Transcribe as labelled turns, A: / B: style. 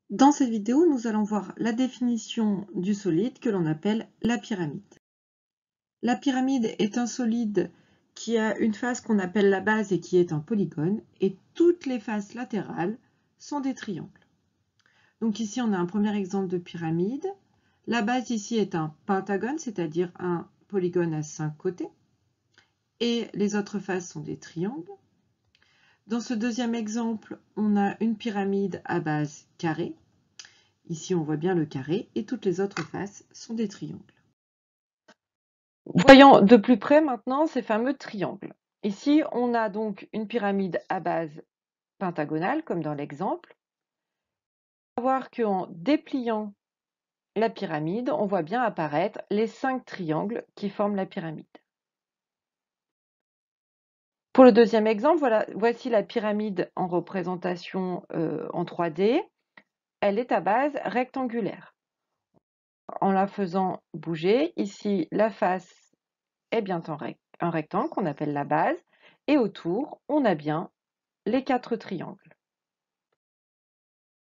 A: Dans cette vidéo, nous allons voir la définition du solide que l'on appelle la pyramide. La pyramide est un solide qui a une face qu'on appelle la base et qui est un polygone, et toutes les faces latérales sont des triangles. Donc ici, on a un premier exemple de pyramide. La base ici est un pentagone, c'est-à-dire un polygone à 5 côtés, et les autres faces sont des triangles. Dans ce deuxième exemple, on a une pyramide à base carrée. Ici, on voit bien le carré et toutes les autres faces sont des triangles. Voyons de plus près maintenant ces fameux triangles. Ici, on a donc une pyramide à base pentagonale, comme dans l'exemple. On va voir qu'en dépliant la pyramide, on voit bien apparaître les 5 triangles qui forment la pyramide. Pour le deuxième exemple, voici la pyramide en représentation en 3D. Elle est à base rectangulaire. En la faisant bouger, ici, la face est bien un rectangle qu'on appelle la base, et autour, on a bien les 4 triangles.